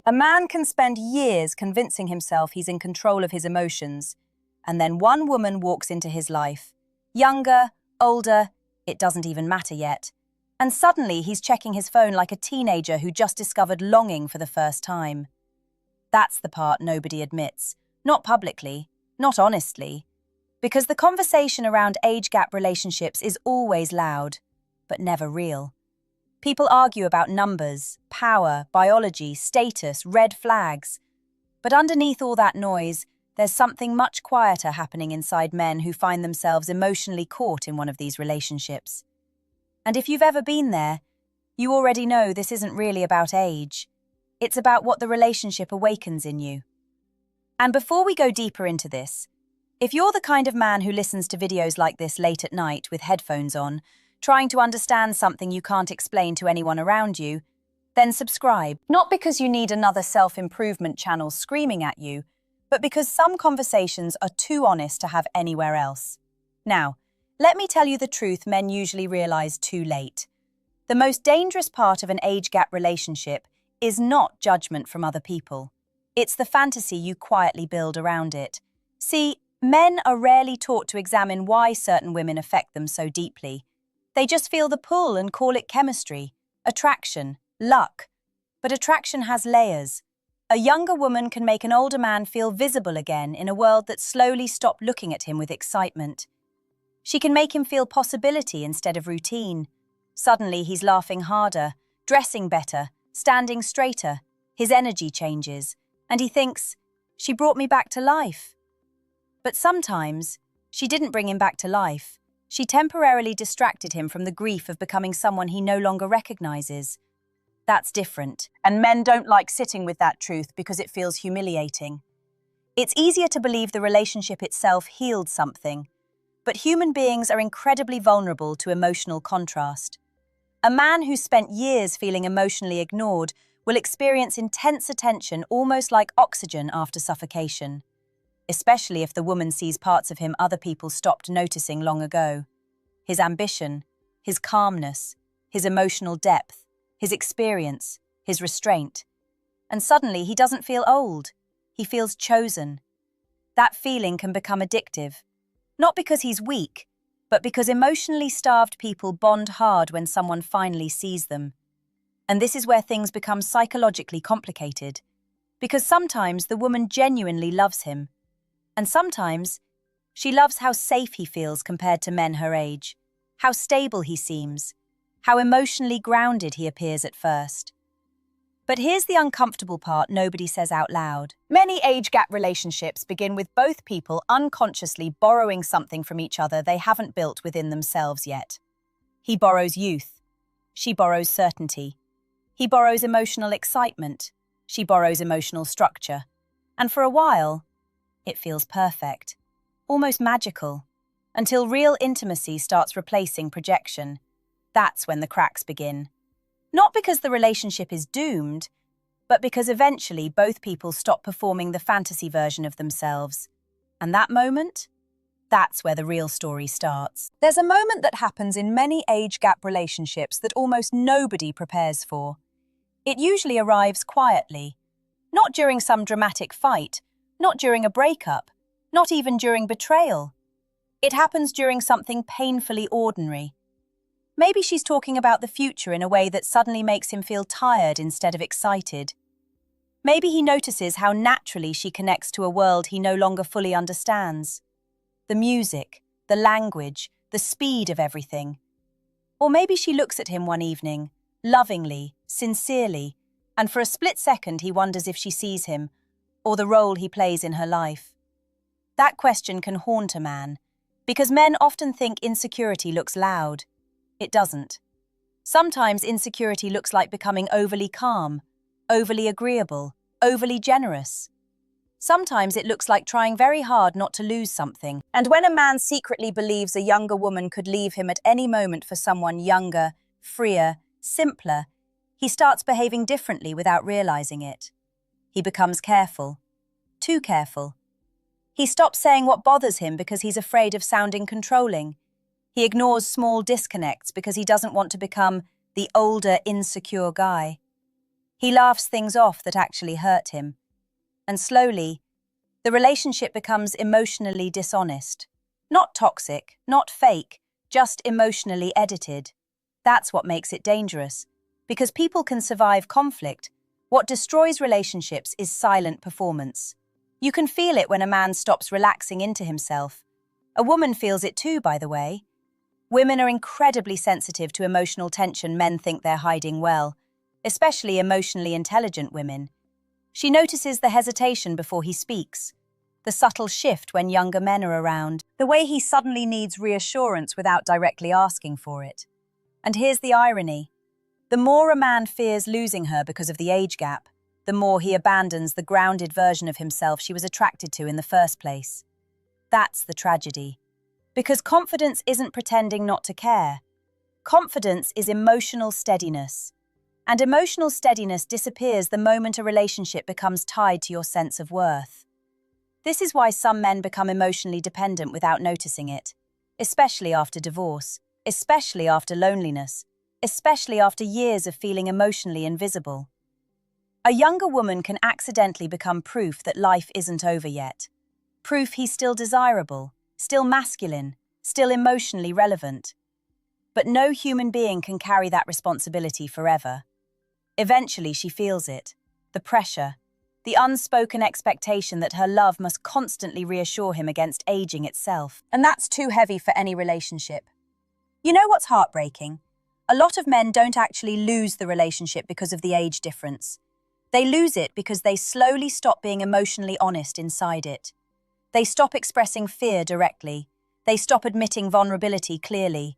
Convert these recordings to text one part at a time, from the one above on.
A man can spend years convincing himself he's in control of his emotions, and then one woman walks into his life. Younger, older, it doesn't even matter yet. And suddenly he's checking his phone like a teenager who just discovered longing for the first time. That's the part nobody admits. Not publicly, not honestly. Because the conversation around age gap relationships is always loud, but never real. People argue about numbers, power, biology, status, red flags. But underneath all that noise, there's something much quieter happening inside men who find themselves emotionally caught in one of these relationships. And if you've ever been there, you already know this isn't really about age. It's about what the relationship awakens in you. And before we go deeper into this, if you're the kind of man who listens to videos like this late at night with headphones on, trying to understand something you can't explain to anyone around you, then subscribe. Not because you need another self-improvement channel screaming at you, but because some conversations are too honest to have anywhere else. Now, let me tell you the truth men usually realize too late. The most dangerous part of an age gap relationship is not judgment from other people. It's the fantasy you quietly build around it. See, men are rarely taught to examine why certain women affect them so deeply. They just feel the pull and call it chemistry, attraction, luck. But attraction has layers. A younger woman can make an older man feel visible again in a world that slowly stopped looking at him with excitement. She can make him feel possibility instead of routine. Suddenly he's laughing harder, dressing better, standing straighter. His energy changes, and he thinks, she brought me back to life. But sometimes, she didn't bring him back to life. She temporarily distracted him from the grief of becoming someone he no longer recognizes. That's different, and men don't like sitting with that truth because it feels humiliating. It's easier to believe the relationship itself healed something, but human beings are incredibly vulnerable to emotional contrast. A man who spent years feeling emotionally ignored will experience intense attention almost like oxygen after suffocation, especially if the woman sees parts of him other people stopped noticing long ago. His ambition, his calmness, his emotional depth, his experience, his restraint. And suddenly he doesn't feel old. He feels chosen. That feeling can become addictive. Not because he's weak, but because emotionally starved people bond hard when someone finally sees them. And this is where things become psychologically complicated. Because sometimes the woman genuinely loves him. And sometimes she loves how safe he feels compared to men her age, how stable he seems, how emotionally grounded he appears at first. But here's the uncomfortable part nobody says out loud. Many age gap relationships begin with both people unconsciously borrowing something from each other they haven't built within themselves yet. He borrows youth. She borrows certainty. He borrows emotional excitement. She borrows emotional structure. And for a while, it feels perfect, almost magical, until real intimacy starts replacing projection. That's when the cracks begin. Not because the relationship is doomed, but because eventually both people stop performing the fantasy version of themselves. And that moment? That's where the real story starts. There's a moment that happens in many age gap relationships that almost nobody prepares for. It usually arrives quietly, not during some dramatic fight, not during a breakup, not even during betrayal. It happens during something painfully ordinary. Maybe she's talking about the future in a way that suddenly makes him feel tired instead of excited. Maybe he notices how naturally she connects to a world he no longer fully understands. The music, the language, the speed of everything. Or maybe she looks at him one evening, lovingly, sincerely, and for a split second he wonders if she sees him, or the role he plays in her life. That question can haunt a man, because men often think insecurity looks loud. It doesn't. Sometimes insecurity looks like becoming overly calm, overly agreeable, overly generous. Sometimes it looks like trying very hard not to lose something. And when a man secretly believes a younger woman could leave him at any moment for someone younger, freer, simpler, he starts behaving differently without realizing it. He becomes careful. Too careful. He stops saying what bothers him because he's afraid of sounding controlling. He ignores small disconnects because he doesn't want to become the older, insecure guy. He laughs things off that actually hurt him. And slowly, the relationship becomes emotionally dishonest. Not toxic, not fake, just emotionally edited. That's what makes it dangerous. Because people can survive conflict, what destroys relationships is silent performance. You can feel it when a man stops relaxing into himself. A woman feels it too, by the way. Women are incredibly sensitive to emotional tension men think they're hiding well, especially emotionally intelligent women. She notices the hesitation before he speaks, the subtle shift when younger men are around, the way he suddenly needs reassurance without directly asking for it. And here's the irony. The more a man fears losing her because of the age gap, the more he abandons the grounded version of himself she was attracted to in the first place. That's the tragedy. Because confidence isn't pretending not to care. Confidence is emotional steadiness. And emotional steadiness disappears the moment a relationship becomes tied to your sense of worth. This is why some men become emotionally dependent without noticing it, especially after divorce, especially after loneliness, especially after years of feeling emotionally invisible. A younger woman can accidentally become proof that life isn't over yet. Proof he's still desirable, still masculine, still emotionally relevant. But no human being can carry that responsibility forever. Eventually she feels it, the pressure, the unspoken expectation that her love must constantly reassure him against aging itself. And that's too heavy for any relationship. You know what's heartbreaking? A lot of men don't actually lose the relationship because of the age difference. They lose it because they slowly stop being emotionally honest inside it. They stop expressing fear directly. They stop admitting vulnerability clearly.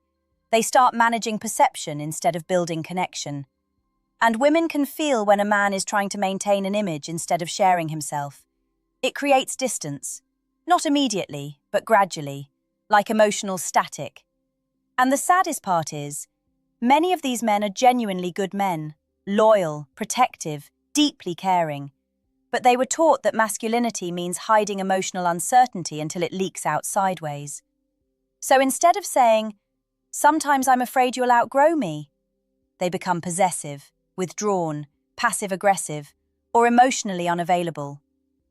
They start managing perception instead of building connection. And women can feel when a man is trying to maintain an image instead of sharing himself. It creates distance. Not immediately, but gradually, like emotional static. And the saddest part is, many of these men are genuinely good men, loyal, protective, deeply caring. But they were taught that masculinity means hiding emotional uncertainty until it leaks out sideways. So instead of saying, "Sometimes I'm afraid you'll outgrow me," they become possessive, withdrawn, passive-aggressive, or emotionally unavailable.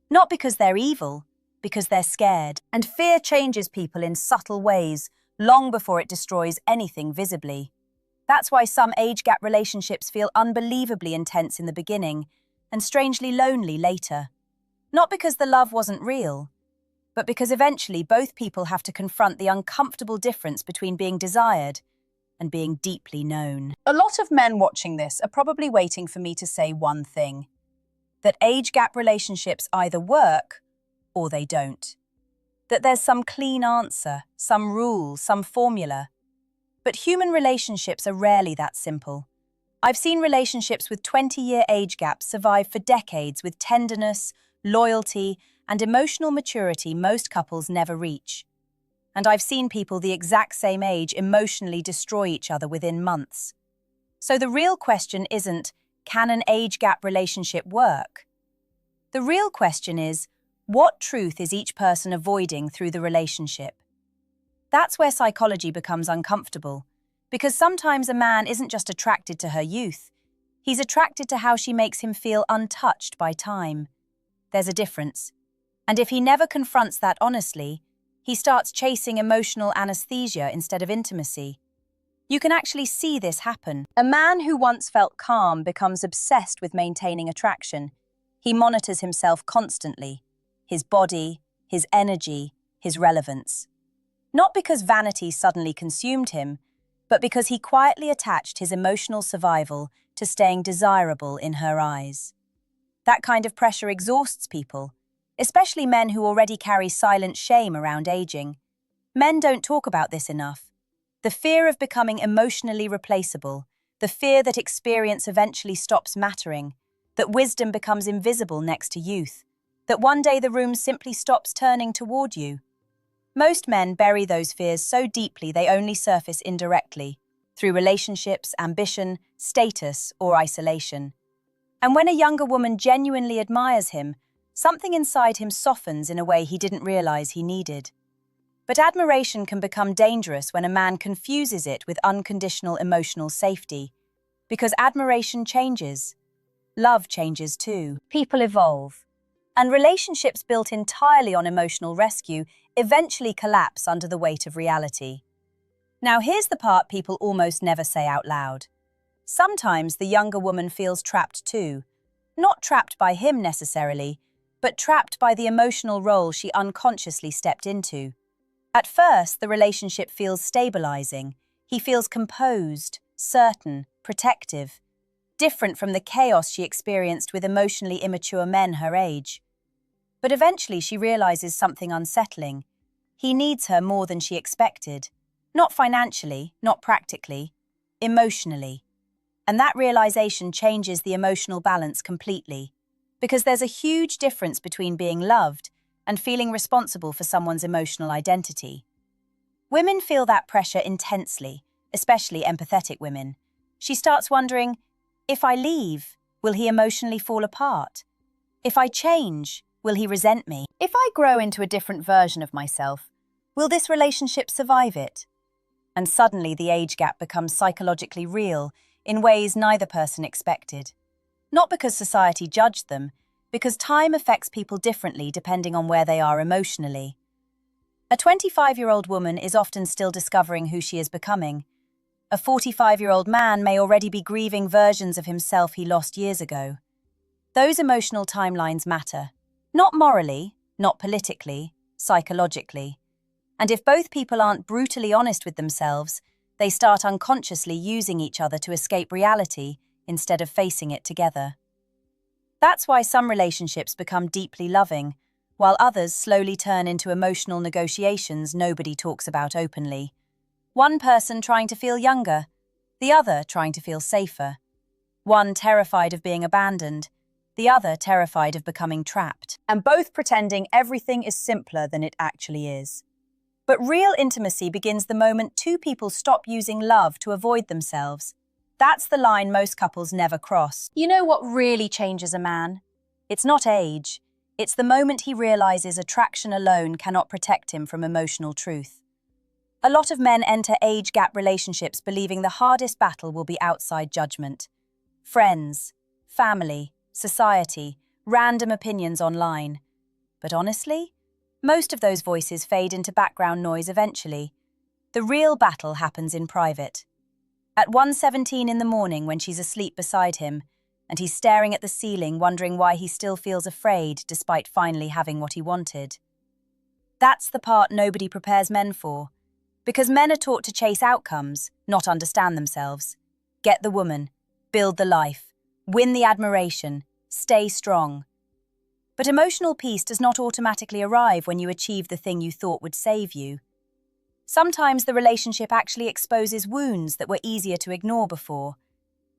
Not because they're evil, because they're scared. And fear changes people in subtle ways, long before it destroys anything visibly. That's why some age gap relationships feel unbelievably intense in the beginning and strangely lonely later. Not because the love wasn't real, but because eventually both people have to confront the uncomfortable difference between being desired and being deeply known. A lot of men watching this are probably waiting for me to say one thing: that age gap relationships either work or they don't. That there's some clean answer, some rule, some formula. But human relationships are rarely that simple. I've seen relationships with 20-year age gaps survive for decades with tenderness, loyalty, and emotional maturity most couples never reach. And I've seen people the exact same age emotionally destroy each other within months. So the real question isn't, can an age gap relationship work? The real question is, what truth is each person avoiding through the relationship? That's where psychology becomes uncomfortable, because sometimes a man isn't just attracted to her youth, he's attracted to how she makes him feel untouched by time. There's a difference. And if he never confronts that honestly, he starts chasing emotional anesthesia instead of intimacy. You can actually see this happen. A man who once felt calm becomes obsessed with maintaining attraction. He monitors himself constantly, his body, his energy, his relevance. Not because vanity suddenly consumed him, but because he quietly attached his emotional survival to staying desirable in her eyes. That kind of pressure exhausts people, especially men who already carry silent shame around aging. Men don't talk about this enough. The fear of becoming emotionally replaceable, the fear that experience eventually stops mattering, that wisdom becomes invisible next to youth, that one day the room simply stops turning toward you. Most men bury those fears so deeply they only surface indirectly, through relationships, ambition, status, or isolation. And when a younger woman genuinely admires him, something inside him softens in a way he didn't realize he needed. But admiration can become dangerous when a man confuses it with unconditional emotional safety, because admiration changes. love changes too. People evolve. And relationships built entirely on emotional rescue eventually collapse under the weight of reality. Now here's the part people almost never say out loud. Sometimes the younger woman feels trapped too. Not trapped by him necessarily, but trapped by the emotional role she unconsciously stepped into. At first, the relationship feels stabilizing. He feels composed, certain, protective, different from the chaos she experienced with emotionally immature men her age. But eventually she realizes something unsettling. He needs her more than she expected. Not financially, not practically, emotionally. And that realization changes the emotional balance completely. Because there's a huge difference between being loved and feeling responsible for someone's emotional identity. Women feel that pressure intensely, especially empathetic women. She starts wondering, if I leave, will he emotionally fall apart? If I change, will he resent me? If I grow into a different version of myself, will this relationship survive it? And suddenly the age gap becomes psychologically real in ways neither person expected. Not because society judged them, because time affects people differently depending on where they are emotionally. A 25-year-old woman is often still discovering who she is becoming. A 45-year-old man may already be grieving versions of himself he lost years ago. Those emotional timelines matter. Not morally, not politically, psychologically. And if both people aren't brutally honest with themselves, they start unconsciously using each other to escape reality instead of facing it together. That's why some relationships become deeply loving, while others slowly turn into emotional negotiations nobody talks about openly. One person trying to feel younger, the other trying to feel safer. One terrified of being abandoned, the other terrified of becoming trapped. And both pretending everything is simpler than it actually is. But real intimacy begins the moment two people stop using love to avoid themselves. That's the line most couples never cross. You know what really changes a man? It's not age. It's the moment he realizes attraction alone cannot protect him from emotional truth. A lot of men enter age-gap relationships believing the hardest battle will be outside judgment. Friends, family, society, random opinions online. But honestly, most of those voices fade into background noise eventually. The real battle happens in private. At 1:17 in the morning when she's asleep beside him, and he's staring at the ceiling wondering why he still feels afraid despite finally having what he wanted. That's the part nobody prepares men for. Because men are taught to chase outcomes, not understand themselves. Get the woman, build the life, win the admiration, stay strong. But emotional peace does not automatically arrive when you achieve the thing you thought would save you. Sometimes the relationship actually exposes wounds that were easier to ignore before,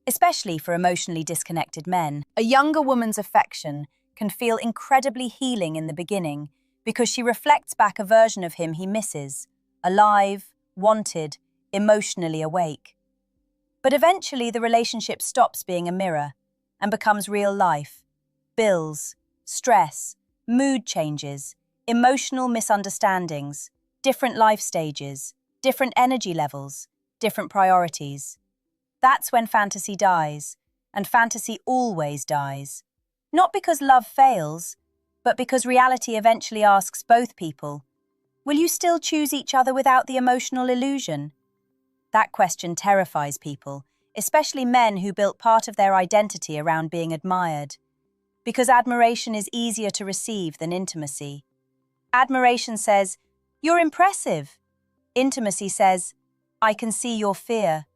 especially for emotionally disconnected men. A younger woman's affection can feel incredibly healing in the beginning because she reflects back a version of him he misses, alive, wanted, emotionally awake. But eventually the relationship stops being a mirror and becomes real life. Bills, stress, mood changes, emotional misunderstandings, different life stages, different energy levels, different priorities. That's when fantasy dies, and fantasy always dies. Not because love fails, but because reality eventually asks both people, will you still choose each other without the emotional illusion? That question terrifies people, especially men who built part of their identity around being admired. Because admiration is easier to receive than intimacy. Admiration says, you're impressive. Intimacy says, I can see your fear.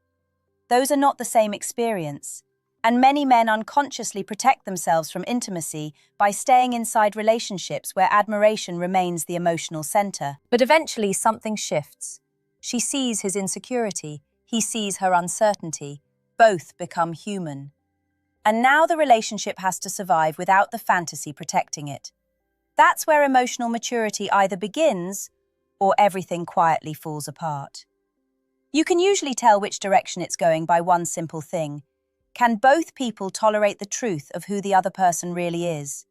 Those are not the same experience. And many men unconsciously protect themselves from intimacy by staying inside relationships where admiration remains the emotional center. But eventually something shifts. She sees his insecurity, he sees her uncertainty. Both become human. And now the relationship has to survive without the fantasy protecting it. That's where emotional maturity either begins or everything quietly falls apart. You can usually tell which direction it's going by one simple thing. Can both people tolerate the truth of who the other person really is?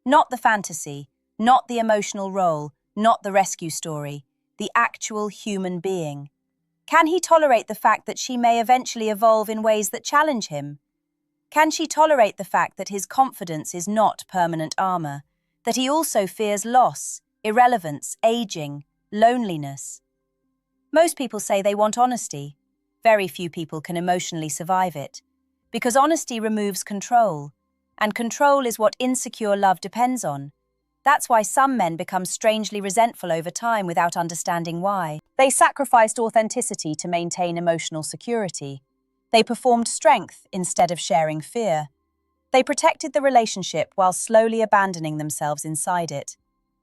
Not the fantasy, not the emotional role, not the rescue story, the actual human being. Can he tolerate the fact that she may eventually evolve in ways that challenge him? Can she tolerate the fact that his confidence is not permanent armor, that he also fears loss, irrelevance, aging, loneliness? Most people say they want honesty. Very few people can emotionally survive it, because honesty removes control, and control is what insecure love depends on. That's why some men become strangely resentful over time without understanding why. They sacrificed authenticity to maintain emotional security. They performed strength instead of sharing fear. They protected the relationship while slowly abandoning themselves inside it.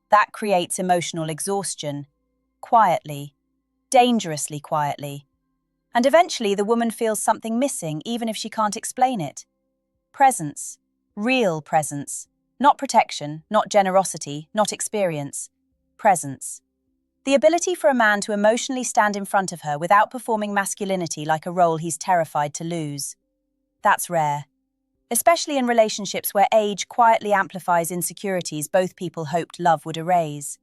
That creates emotional exhaustion, quietly, dangerously quietly. And eventually the woman feels something missing even if she can't explain it. Presence, real presence, not protection, not generosity, not experience. Presence. The ability for a man to emotionally stand in front of her without performing masculinity like a role he's terrified to lose. That's rare, especially in relationships where age quietly amplifies insecurities both people hoped love would erase.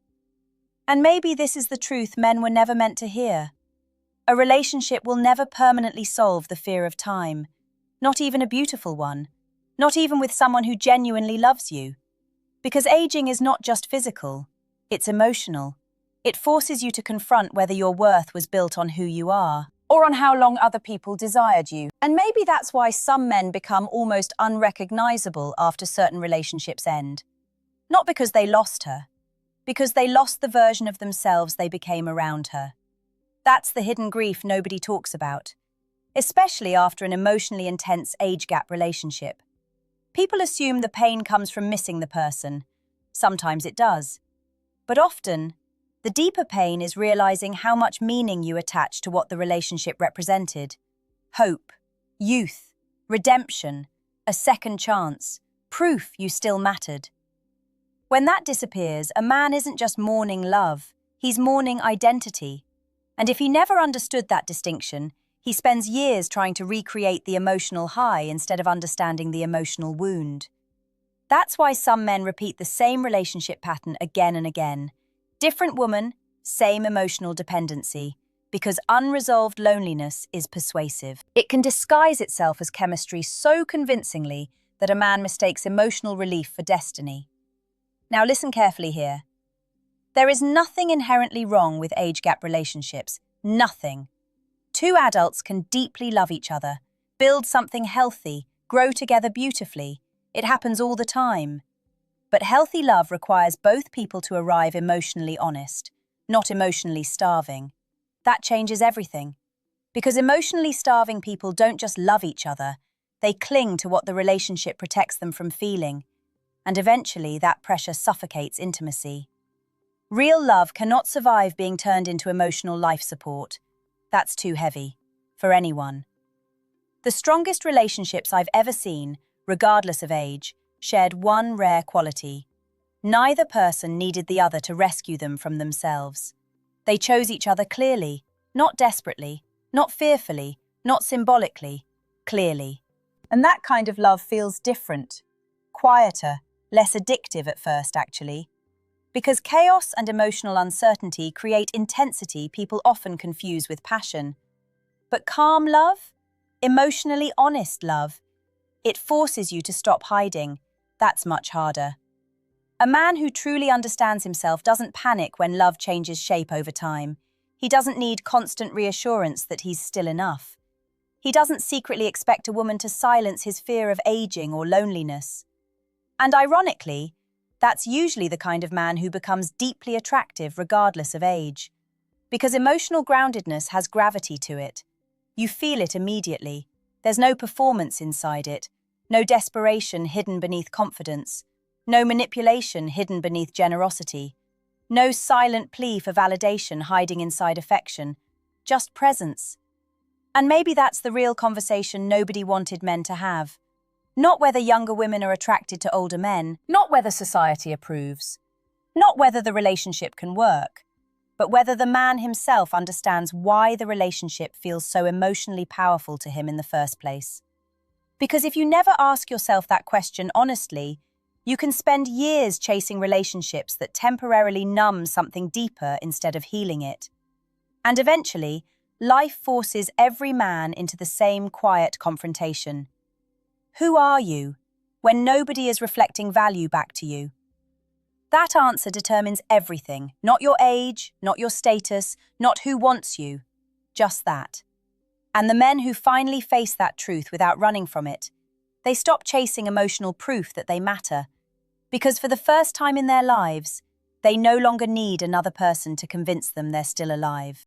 And maybe this is the truth men were never meant to hear. A relationship will never permanently solve the fear of time, not even a beautiful one, not even with someone who genuinely loves you. Because aging is not just physical, it's emotional. It forces you to confront whether your worth was built on who you are, or on how long other people desired you. And maybe that's why some men become almost unrecognizable after certain relationships end. Not because they lost her, because they lost the version of themselves they became around her. That's the hidden grief nobody talks about, especially after an emotionally intense age gap relationship. People assume the pain comes from missing the person. Sometimes it does. But often, the deeper pain is realizing how much meaning you attach to what the relationship represented. Hope, youth, redemption, a second chance, proof you still mattered. When that disappears, a man isn't just mourning love, he's mourning identity. And if he never understood that distinction, he spends years trying to recreate the emotional high instead of understanding the emotional wound. That's why some men repeat the same relationship pattern again and again. Different woman, same emotional dependency, because unresolved loneliness is persuasive. It can disguise itself as chemistry so convincingly that a man mistakes emotional relief for destiny. Now listen carefully here. There is nothing inherently wrong with age gap relationships. Nothing. Two adults can deeply love each other, build something healthy, grow together beautifully. It happens all the time. But healthy love requires both people to arrive emotionally honest, not emotionally starving. That changes everything. Because emotionally starving people don't just love each other, they cling to what the relationship protects them from feeling. And eventually that pressure suffocates intimacy. Real love cannot survive being turned into emotional life support. That's too heavy, for anyone. The strongest relationships I've ever seen, regardless of age, shared one rare quality. Neither person needed the other to rescue them from themselves. They chose each other clearly, not desperately, not fearfully, not symbolically, clearly. And that kind of love feels different, quieter, less addictive at first, actually. Because chaos and emotional uncertainty create intensity people often confuse with passion. But calm love, emotionally honest love, it forces you to stop hiding. That's much harder. A man who truly understands himself doesn't panic when love changes shape over time. He doesn't need constant reassurance that he's still enough. He doesn't secretly expect a woman to silence his fear of aging or loneliness. And ironically, that's usually the kind of man who becomes deeply attractive regardless of age. Because emotional groundedness has gravity to it. You feel it immediately. There's no performance inside it. No desperation hidden beneath confidence. No manipulation hidden beneath generosity. No silent plea for validation hiding inside affection. Just presence. And maybe that's the real conversation nobody wanted men to have. Not whether younger women are attracted to older men, not whether society approves, not whether the relationship can work, but whether the man himself understands why the relationship feels so emotionally powerful to him in the first place. Because if you never ask yourself that question honestly, you can spend years chasing relationships that temporarily numb something deeper instead of healing it. And eventually, life forces every man into the same quiet confrontation. Who are you when nobody is reflecting value back to you? That answer determines everything, not your age, not your status, not who wants you, just that. And the men who finally face that truth without running from it, they stop chasing emotional proof that they matter, because for the first time in their lives, they no longer need another person to convince them they're still alive.